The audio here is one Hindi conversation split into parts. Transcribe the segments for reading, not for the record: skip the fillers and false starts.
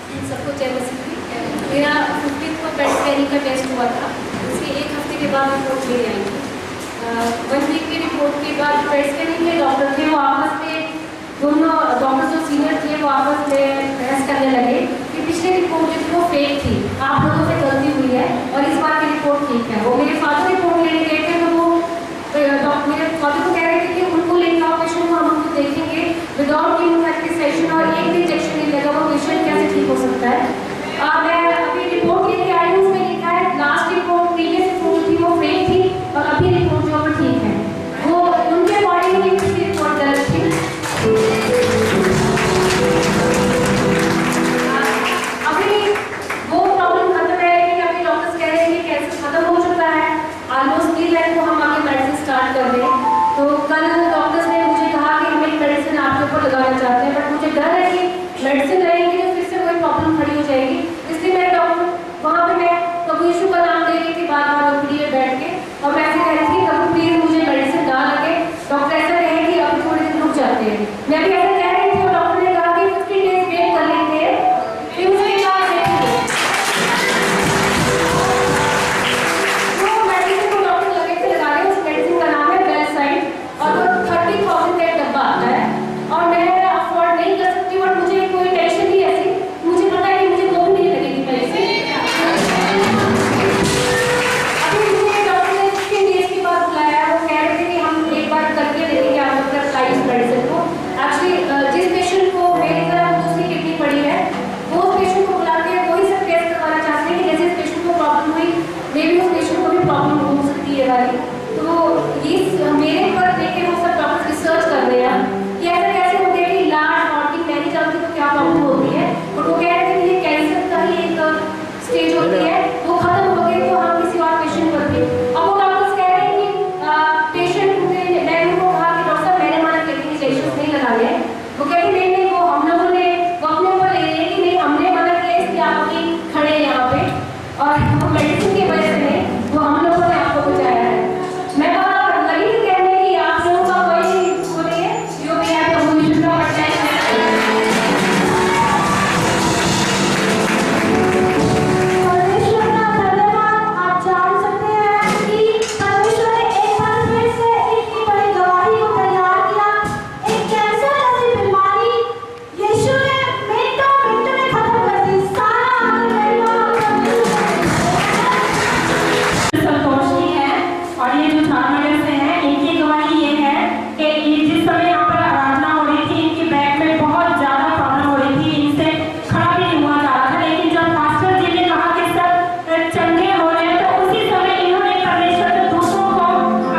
सबको जय मसीह। मेरा 15 को पेट स्कैनिंग का टेस्ट हुआ था, उसके 1 हफ्ते के बाद रिपोर्ट ले आएंगे। 1 वीक की रिपोर्ट के बाद पेट स्कैनिंग के डॉक्टर थे वो आपस में दोनों डॉक्टर जो सीनियर थे वो आपस में बहस करने लगे कि पिछली रिपोर्ट जो थी वो फेक थी, आप लोगों से गलती हुई है और इस बार की रिपोर्ट ठीक है। वो मेरे फादर रिपोर्ट लेने गए थे तो वो मेरे फादर को कह रहे थे कि उनको लेकर आओ पेशेंट को, हम उनको देखेंगे विदाउट कीमोथेरेपी और एक भी इंजेक्शन नहीं लगा वो पेशेंट कैसे ठीक हो सकता है। मैं अभी रिपोर्ट लेके आई हूँ, उसमें लिखा है लास्ट रिपोर्ट प्रीवियस रिपोर्ट थी वो फेक थी और अभी रिपोर्ट जो वो ठीक है। वो उनके अकॉर्डिंग ही पिछली रिपोर्ट गलत थी। अभी वो प्रॉब्लम खत्म है कि अभी डॉक्टर्स कह रहे हैं कि कैंसर खत्म हो चुका है, ऑलमोस्ट क्लियर है, तो हम आगे मेडिसिन स्टार्ट कर दें। तो कल डॉक्टर्स ने मुझे कहा कि हम एक मेडिसिन आपके ऊपर लगाना चाहते हैं, बट मुझे डर है कि मेडिसिन रहेगी तो फिर से कोई प्रॉब्लम खड़ी हो जाएगी, इसलिए मेरे डॉक्टर वहाँ पे मैं प्रभु यीशु का नाम ले रही थी बार-बार ओपीडी में बैठ के, और मैं ऐसे कह रही थी प्रभु प्लीज मुझे मेडिसिन ना लगे। डॉक्टर ऐसा कहे कि अब थोड़े दिन रुक जाते हैं, मैं भी ऐसा कह रही थी और डॉक्टर ने कहा कि 15 डेज वेट कर लेते हैं, फिर उसके बाद देखेंगे। तो मेडिसिन को डॉक्टर लगे थे लगा रहे, उस मेडिसिन का नाम है बेलसाइड और वो 30,000 का एक डब्बा आता है और मैं अफोर्ड नहीं कर सकती, और मुझे कोई टेंशन नहीं ऐसी, मुझे पता है कि मुझे वो भी नहीं लगेगी मेडिसिन। अभी मुझे डॉक्टर ने 15 डेज के बाद बुलाया, वो कह रहे थे कि हम एक बार करके देखेंगे आप लोग अप्लाई इस मेडिसिन को। एक्चुअली जिस पेशेंट को मेरी तरह दूसरी किडनी पड़ी है वो उस पेशेंट को बुला के वही सब टेस्ट करवाना चाहते हैं कि जैसे इस पेशेंट को प्रॉब्लम हुई मे भी उस पेशेंट को भी प्रॉब्लम हो सकती है वाली। तो ये मेरे पर देखे वो सब डॉक्टर रिसर्च कर रहे हैं कि ऐसा कैसे हो गया कि लार्ज ऑर्गन मैं नहीं जानती तो क्या प्रॉब्लम होती है, बट वो कह रहे थे कि ये कैंसर का ही एक स्टेज होती है, वो खत्म हो गई तो हम किसी और पेशेंट पर भी। अब वो डॉक्टर्स कह रहे हैं कि पेशेंट मैं उनको कहा कि डॉक्टर साहब मैंने हमारे किडनी इंजेक्शन नहीं लगाए, वो कहते नहीं नहीं वो हम लोगों ने वो अपने ऊपर ले रहे हैं कि नहीं हमने मना किया इसलिए आप अभी खड़े हैं यहाँ पे, और वो मेडिसिन की वजह से नहीं वो हम लोगों ने आपको बचाया है। मैं वहाँ लगी थी कहने कि आप लोगों का कोई वो नहीं है जो भी है प्रभु यीशु का पड़ता है। परमेश्वर का धन्यवाद। आप जान सकते हैं कि परमेश्वर ने एक बार फिर से इतनी बड़ी गवाही को तैयार किया। एक कैंसर जैसी बीमारी यीशु ने मिनटों में खत्म कर दी। सारा संतोष की है और ये जो झारखंड से हैं इनकी गवाही ये है कि ये जिस समय यहाँ पर आराधना हो रही थी इनकी बैक में बहुत ज्यादा प्रॉब्लम हो रही थी, इनसे खड़ा भी नहीं हुआ जा रहा था, लेकिन जब पास्टर जी ने कहा कि सब चंगे हो रहे हैं तो उसी समय इन्होंने परमेश्वर के दूतों को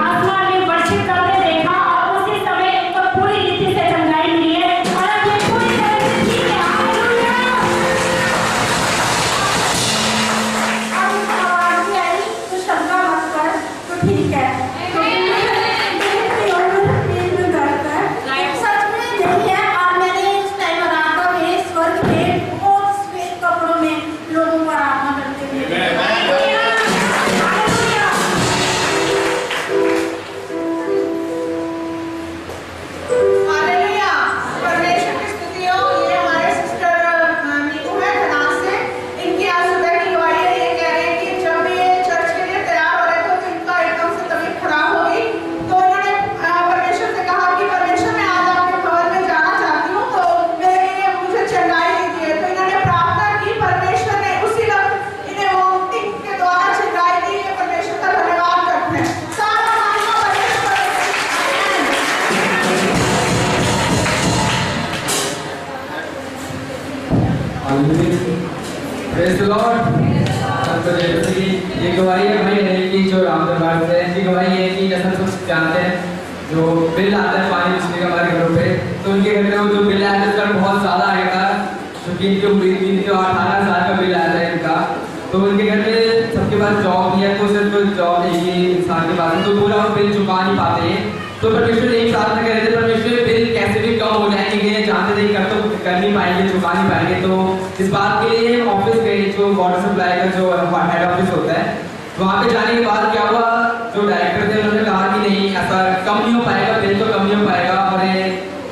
आसमान में वर्षित करते देखा और उसी समय इनको पूरी रीति से चंगाई मिली है और अब ये पूरी तरह से ठीक है। हालेलुया। अब इसका आवाज भी आई तो शंका मत कर, तो ठीक है। सच में यही है। और मैंने उस टाइम आराधना में स्वर्ग में बहुत सफेद कपड़ों में लोगों को आराधना करते हुए हालेलुया। परमेश्वर की स्तुति हो। ये हमारे सिस्टर नीतू है धनास से, इनकी आज सुबह की गवाही है। ये कह रहे हैं कि जब ये चर्च के लिए तैयार हो रहे थे तो इनका एकदम से तबीयत खराब हो गई, तो इन्होंने परमेश्वर से कहा कि परमेश्वर मैं आज आपके भवन में जाना चाहती हूँ, तो मेरे लिए मुझे चंगाई दीजिए। तो इन्होंने प्रार्थना की, परमेश्वर ने उसी वक्त इन्हें वोमिटिंग के द्वारा चंगाई दी। ये परमेश्वर का धन्यवाद करते हैं। सारा महिमा परमेश्वर प्रेज़ द लॉर्ड। तो जैसे कि ये गवाही है भाई है कि जो राम दरबार से इनकी गवाही है कि जैसा तुम जानते हैं जो बिल आता है पानी बिजली का हमारे घरों पे, तो उनके घर में वो जो बिल आया था उसका बहुत ज़्यादा आया था, क्योंकि इनकी उम्र इतनी थी, 18 साल का बिल आया था इनका। तो उनके घर में सबके पास जॉब नहीं है, तो सिर्फ जॉब एक ही इंसान के पास है, तो पूरा वो बिल चुका नहीं पाते हैं। तो परमेश्वर एक साथ में कह रहे थे परमेश्वर बिल कैसे भी कम हो जाएंगे, जानते थे कर नहीं पाएंगे, चुका नहीं पाएंगे। तो इस बात के लिए ऑफिस गए, जो वाटर सप्लाई का जो हेड ऑफिस होता है, वहाँ पे जाने के बाद क्या हुआ, जो डायरेक्टर थे उन्होंने कहा कि नहीं ऐसा कम नहीं हो पाएगा, बिल तो कम नहीं हो पाएगा। और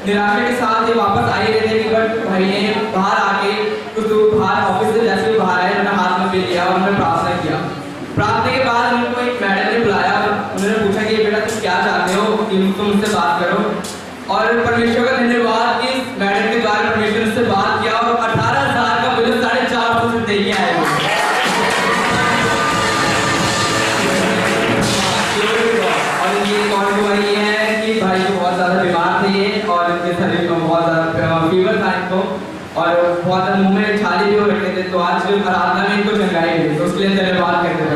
निराशा के साथ ये वापस आ ही रहे थे कि बट भाई ने बाहर आके कुछ बाहर बाद मुंह में छाली भी हो रखे थे, तो आज आराधना में इनको चंगाई मिली, तो उसके लिए धन्यवाद करते हैं।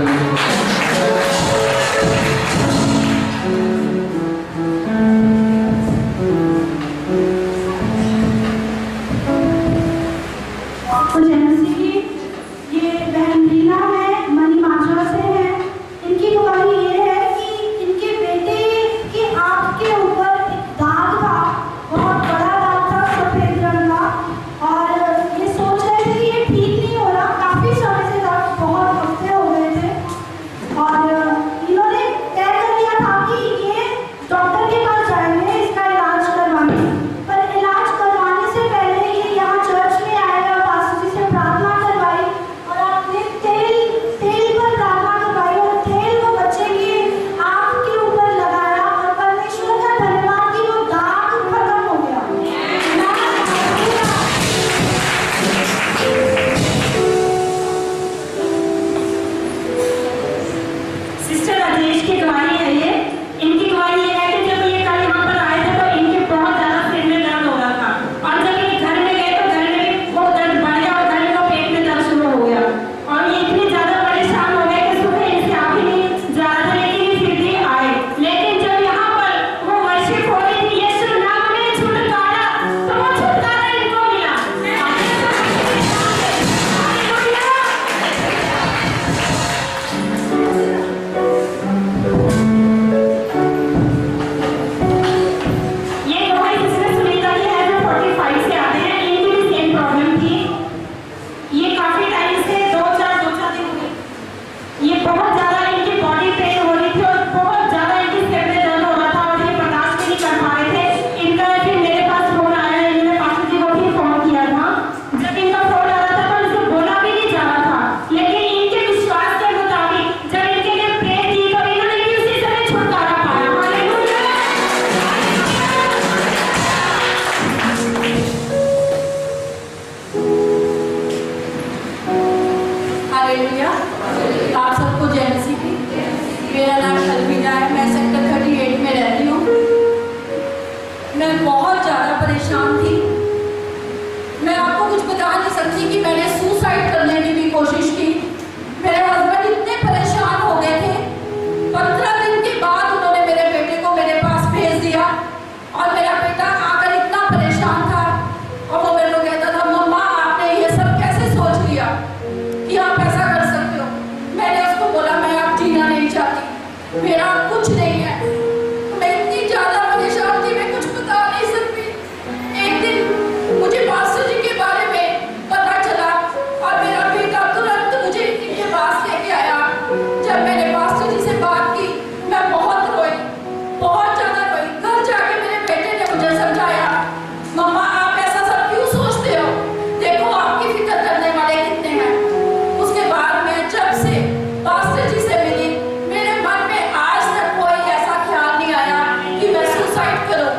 ये बहन रीना है, मनी माजरा से है। इनकी गवाही ये है कि इनके बेटे की आंख के ऊपर एक दाग था, बहुत बड़ा दाग था सफेद रंग का, और ये सोच रहे थे कि ये ठीक नहीं हो रहा, काफी समय से दाग, बहुत हफ्ते हो गए थे, और इन्होंने तय कर लिया था कि ये डॉक्टर के पास जाएंगे इसका इलाज करवाने। पर इलाज करवाने से पहले ये यहाँ चर्च में आए और पास्टर जी से प्रार्थना करवाई, और आपने तेल पर प्रार्थना करवाई और तेल को बच्चे की आंख के ऊपर लगाया, और परमेश्वर का धन्यवाद कि वो दाग खत्म हो गया। सिस्टर राजेश की गवाही है ये। इनकी गवाही ये है कि जब ये कल यहाँ पर आए थे तो इनके बहुत ज़्यादा सिर में दर्द हो रहा था, और जब ये घर में गए तो घर में वो दर्द बढ़ गया और घर में वो पेट में दर्द शुरू हो गया, और ये इतने ज़्यादा परेशान हो गए कि सुबह इनसे आ भी नहीं जा रहा था, लेकिन ये फिर भी आए। लेकिन जब यहाँ पर वो वर्शिप हो रही थी, यीशु नाम में छुटकारा, तो वो छुटकारा इनको मिला। ये गवाही सिस्टर सुनीता की है जो 45 से आते हैं। इनकी भी सेम प्रॉब्लम थी। ये काफी टाइम से 2-4 दिन हो गए, ये बहुत ज्यादा इनकी बॉडी पेन हो रही थी और बहुत ज्यादा इनके सिर में दर्द हो रहा था, और ये बर्दाश्त नहीं कर पा रहे थे। इनका फिर मेरे पास फोन आया, इन्होंने पास्टर जी को भी फोन किया था। जब इनका फोन आ रहा था तो इनको बोला भी नहीं जा रहा था, लेकिन इनके विश्वास के मुताबिक जब इनके लिए प्रे की तो इन्होंने भी उसी समय छुटकारा पाया। हालेलुया। आप सबको जय मसीह की। मेरा नाम शर्मिला है, मैं सेक्टर 38 में रहती हूँ। मैं बहुत ज़्यादा परेशान थी। मैं आपको कुछ बता नहीं सकती कि मैंने सुसाइड करने की भी कोशिश की। मेरे हस्बैंड इतने परेशान हो गए थे। 15 दिन के बाद उन्होंने मेरे बेटे को मेरे पास भेज दिया, और मेरा बेटा आकर इतना परेशान था, और वो मेरे को कहता था, मम्मा आपने ये सब कैसे सोच लिया कि आप ऐसा कर सकते हो। मैंने उसको बोला मैं अब जीना नहीं चाहती, मेरा कुछ नहीं है। मैं इतनी ज़्यादा परेशान थी, मैं कुछ बता नहीं सकती। एक दिन मुझे पास्टर जी के बारे में पता चला, और मेरा बेटा तुरंत मुझे इनके पास लेके आया। जब मैंने पास्टर जी से बात की, मैं बहुत रोई, बहुत ज़्यादा रोई। घर जाके मेरे बेटे ने मुझे समझाया, मम्मा आप ऐसा सब क्यों सोचते हो, देखो आपकी फिक्र करने वाले कितने हैं। उसके बाद मैं जब से पास्टर जी से मिली, मेरे मन में आज तक कोई ऐसा ख्याल नहीं आया कि मैं सुसाइड करूं।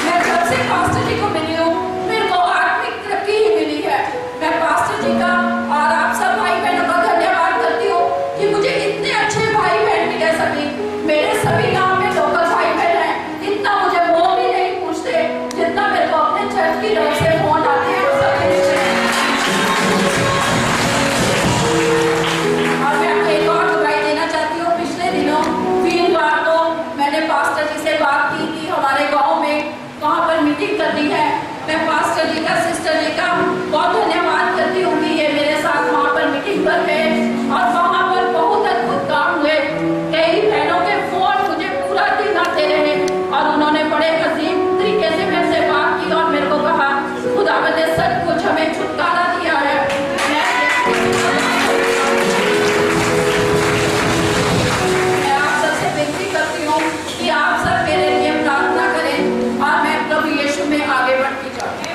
मैं जब से पास्टर जी को मिली हूँ, मेरे को आत्मिक तरक्की ही मिली है। मैं पास्टर जी का और आप सब भाई बहनों का धन्यवाद करती हूँ कि मुझे इतने अच्छे भाई बहन मिले। सभी मेरे सभी गाँव में लोकल भाई बहन हैं, इतना मुझे वो भी नहीं पूछते जितना मेरे को अपने चर्च की तरफ से फोन आते हैं। और मैं आपको एक और गवाही देना चाहती हूँ। पिछले दिनों वीरवार को मैंने पास्टर जी से बात की कि हमारे गांव में वहाँ पर मीटिंग करनी है। मैं पास्टर जी का, सिस्टर जी का बहुत धन्यवाद करती हूँ कि ये मेरे साथ वहाँ पर मीटिंग पर गए, और वहाँ पर बहुत अद्भुत काम हुए। कई बहनों के फोन मुझे पूरा दिन आते रहे, और उन्होंने बड़े अजीब तरीके से मेरे से बात की और मेरे को कहा खुदावंद ने सब कुछ हमें छुटकारा दिया है। मैं आप सबसे विनती करती हूँ कि आप सब मेरे लिए प्रार्थना करें, और मैं प्रभु यीशु में आगे बढ़ती जाऊँ।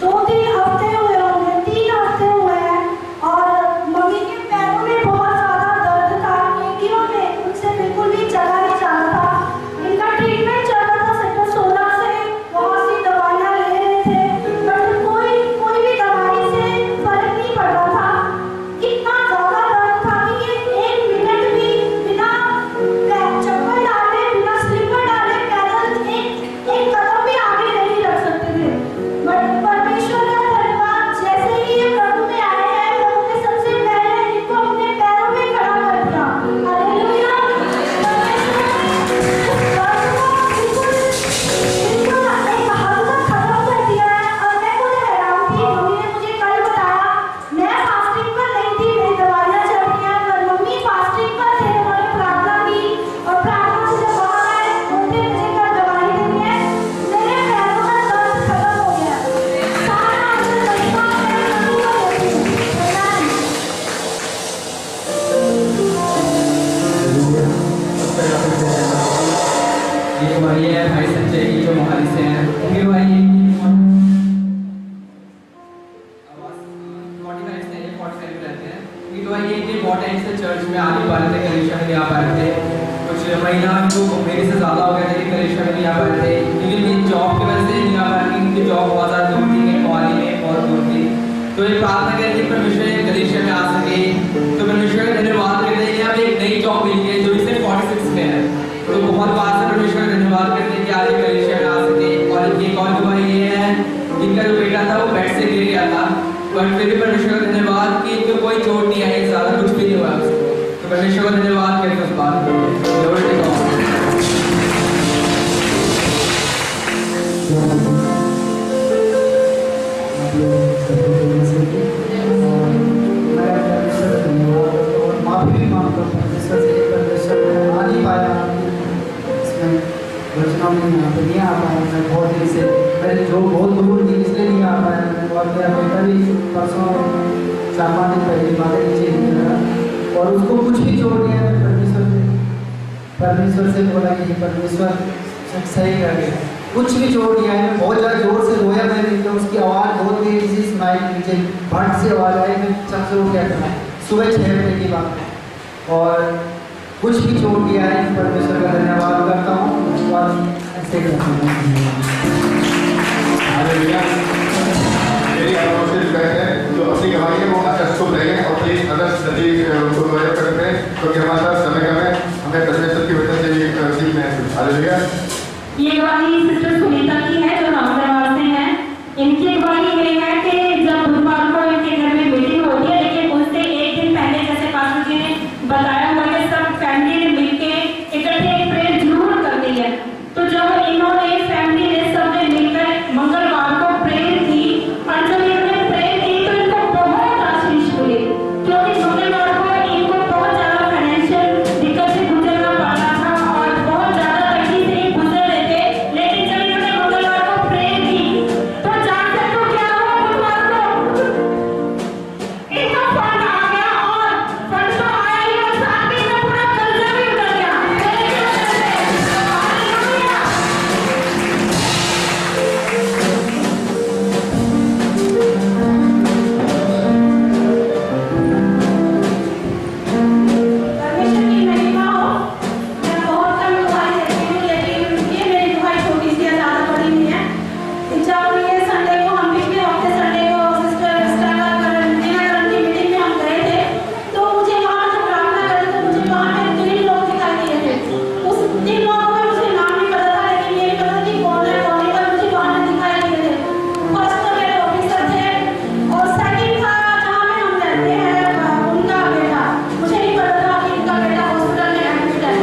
2-3 हफ्ते हुए होंगे, 3 हफ्ते हुए हैं और मम्मी के पैरों में बहुत ज़्यादा दर्द था, एड़ियों में उनसे बिल्कुल भी चला नहीं जा रहा था। इनका ट्रीटमेंट चल रहा था सेक्टर 16 से, बहुत सी दवाइयाँ ले रहे थे, बट कोई भी दवाई से फर्क नहीं पड़ रहा था। इतना ज़्यादा दर्द था कि ये 1 मिनट भी बिना चप्पल डाले, बिना स्लीपर डाले पैदल एक कदम भी आगे नहीं रख सकते थे। बट परमेश्वर का धन्यवाद, जैसे ही ये प्रभु में आए हैं, प्रभु ने सबसे पहले इनको अपने पैरों में खड़ा कर दिया। हालेलुया। बिल्कुल एक हद तक खत्म कर दिया है और मैं खुद हैरान थी। मम्मी ने मुझे कल बताया, मैं फास्टिंग पर नहीं थी, मेरी दवाइयाँ चल रही हैं, पर मम्मी फास्टिंग पर थे, उन्होंने प्रार्थना की और प्रार्थना से जब बाहर आए उन्होंने मुझे कल दवाई देनी है, मेरे पैरों का दर्द खत्म हो गया। सारा अंदर बचपन में प्रभु का होती है। ये हमारी है भाई संजय की जो मोहाली से हैं, उनके भाई ये 45 से ये 45 में रहते हैं। उनके भाई ये कि बहुत टाइम से चर्च में आ नहीं पा रहे थे, कलीसिया में नहीं आ पा रहे थे। कुछ महीना इनको मेरे से ज़्यादा हो गया था कि कलीसिया में नहीं आ पा रहे थे, क्योंकि मेरी जॉब की वजह से नहीं आ पा रही थी। उनकी जॉब बहुत ज़्यादा दूर थी, मोहाली में बहुत दूर थी। तो ये प्रार्थना करती कि परमेश्वर कलीसिया में आ सके। तो परमेश्वर का धन्यवाद करते हैं कि अब एक नई जॉब मिल गई जो इसे 46 में है। तो बहुत बात से परमेश्वर का धन्यवाद करते हैं कि आज ये कलीसिया में आ सके। और एक और गवाही ये है, इनका जो बेटा था वो बेड से गिर गया था, बट फिर भी परमेश्वर का धन्यवाद कि इनको कोई चोट नहीं आई, ज़्यादा कुछ भी नहीं हुआ उसको। तो परमेश्वर का धन्यवाद करते उस बात को। Glory to God. माफी भी मांगता हूँ परमेश्वर से, परमेश्वर मैं आ नहीं पाया इसमें वचनों में यहाँ पे नहीं आ पाया। मैं बहुत दिन से मेरी जो बहुत दूर थी इसलिए नहीं आ पाया मैं। और मेरा बेटा भी परसों 4-5 दिन पहले माता नीचे निकला और उसको कुछ भी जोड़ दिया। परमेश्वर से बोला कि परमेश्वर सही कर गया, कुछ भी जोड़ दिया है। बहुत ज़्यादा जोर से रोया मैंने, तो उसकी आवाज़ बहुत तेज थी, स्माइल नीचे भट से आवाज़ आई। मैं छत से उठ गया था सुबह 6 बजे की बात है और कुछ भी जोड़ दिया है। परमेश्वर का धन्यवाद करता हूँ और ऐसे करता हूँ।